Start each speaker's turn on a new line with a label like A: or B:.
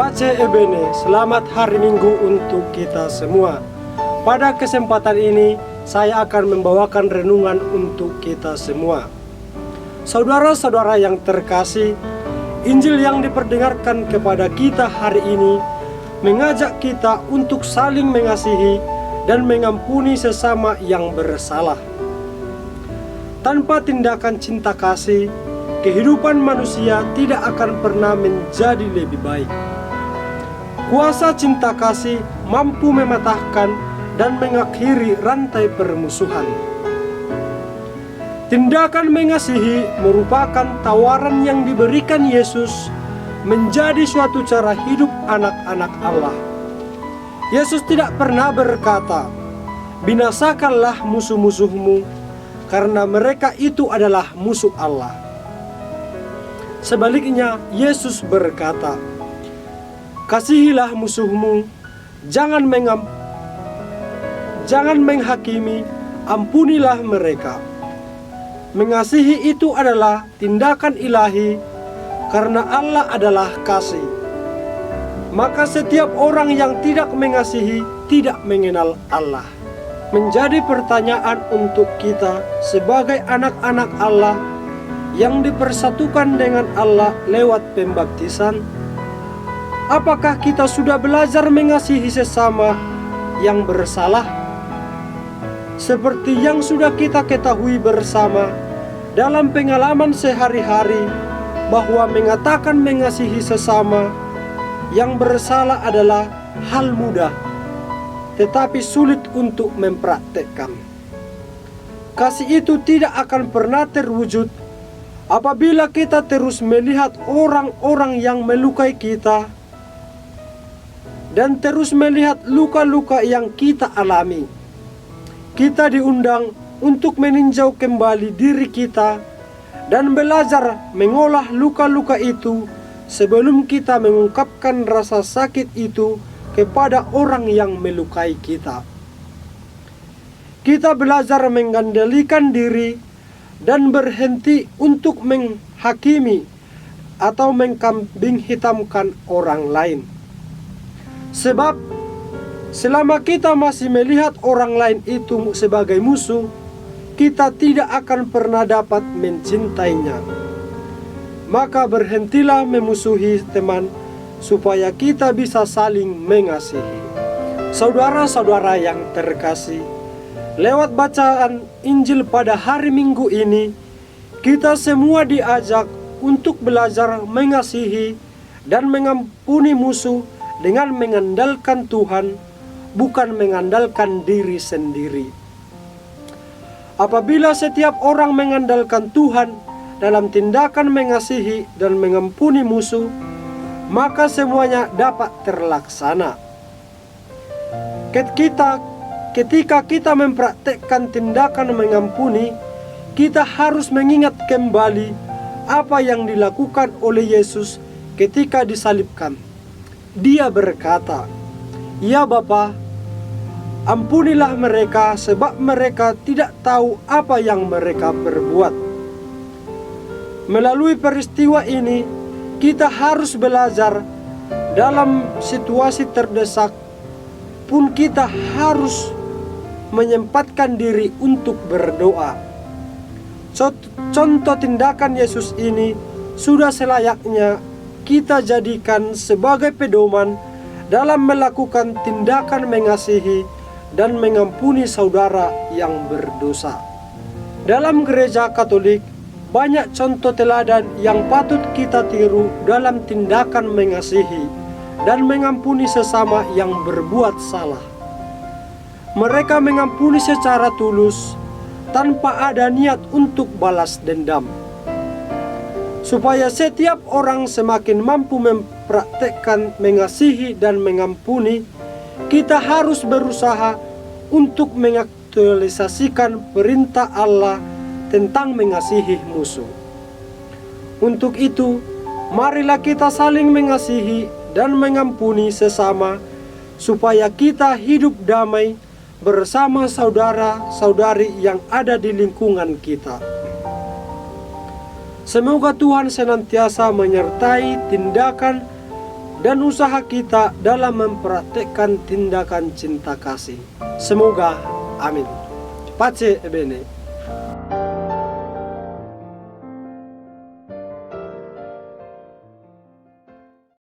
A: Pace Ebene, selamat hari Minggu untuk kita semua. Pada kesempatan ini, saya akan membawakan renungan untuk kita semua. Saudara-saudara yang terkasih, Injil yang diperdengarkan kepada kita hari ini mengajak kita untuk saling mengasihi dan mengampuni sesama yang bersalah. Tanpa tindakan cinta kasih, kehidupan manusia tidak akan pernah menjadi lebih baik. Kuasa cinta kasih mampu mematahkan dan mengakhiri rantai permusuhan. Tindakan mengasihi merupakan tawaran yang diberikan Yesus menjadi suatu cara hidup anak-anak Allah. Yesus tidak pernah berkata, "Binasakanlah musuh-musuhmu," karena mereka itu adalah musuh Allah. Sebaliknya, Yesus berkata, "Kasihilah musuhmu, jangan menghakimi, ampunilah mereka." Mengasihi itu adalah tindakan ilahi karena Allah adalah kasih. Maka setiap orang yang tidak mengasihi tidak mengenal Allah. Menjadi pertanyaan untuk kita sebagai anak-anak Allah yang dipersatukan dengan Allah lewat pembaptisan. Apakah kita sudah belajar mengasihi sesama yang bersalah? Seperti yang sudah kita ketahui bersama dalam pengalaman sehari-hari, bahwa mengatakan mengasihi sesama yang bersalah adalah hal mudah, tetapi sulit untuk mempraktekkan. Kasih itu tidak akan pernah terwujud apabila kita terus melihat orang-orang yang melukai kita dan terus melihat luka-luka yang kita alami. Kita diundang untuk meninjau kembali diri kita dan belajar mengolah luka-luka itu sebelum kita mengungkapkan rasa sakit itu kepada orang yang melukai kita. Kita belajar mengendalikan diri dan berhenti untuk menghakimi atau mengkambing hitamkan orang lain. Sebab selama kita masih melihat orang lain itu sebagai musuh, kita tidak akan pernah dapat mencintainya. Maka berhentilah memusuhi teman supaya kita bisa saling mengasihi. Saudara-saudara yang terkasih, lewat bacaan Injil pada hari Minggu ini, kita semua diajak untuk belajar mengasihi dan mengampuni musuh dengan mengandalkan Tuhan, bukan mengandalkan diri sendiri. Apabila setiap orang mengandalkan Tuhan dalam tindakan mengasihi dan mengampuni musuh, maka semuanya dapat terlaksana. Ketika kita mempraktekkan tindakan mengampuni, kita harus mengingat kembali apa yang dilakukan oleh Yesus ketika disalibkan. Dia berkata, "Ya Bapa, ampunilah mereka sebab mereka tidak tahu apa yang mereka perbuat." Melalui peristiwa ini, kita harus belajar dalam situasi terdesak pun kita harus menyempatkan diri untuk berdoa. Contoh tindakan Yesus ini sudah selayaknya kita jadikan sebagai pedoman dalam melakukan tindakan mengasihi dan mengampuni saudara yang berdosa. Dalam gereja Katolik, banyak contoh teladan yang patut kita tiru dalam tindakan mengasihi dan mengampuni sesama yang berbuat salah. Mereka mengampuni secara tulus, tanpa ada niat untuk balas dendam. Supaya setiap orang semakin mampu mempraktekkan mengasihi dan mengampuni, kita harus berusaha untuk mengaktualisasikan perintah Allah tentang mengasihi musuh. Untuk itu, marilah kita saling mengasihi dan mengampuni sesama, supaya kita hidup damai bersama saudara-saudari yang ada di lingkungan kita. Semoga Tuhan senantiasa menyertai tindakan dan usaha kita dalam mempraktekkan tindakan cinta kasih. Semoga amin. Pace bene.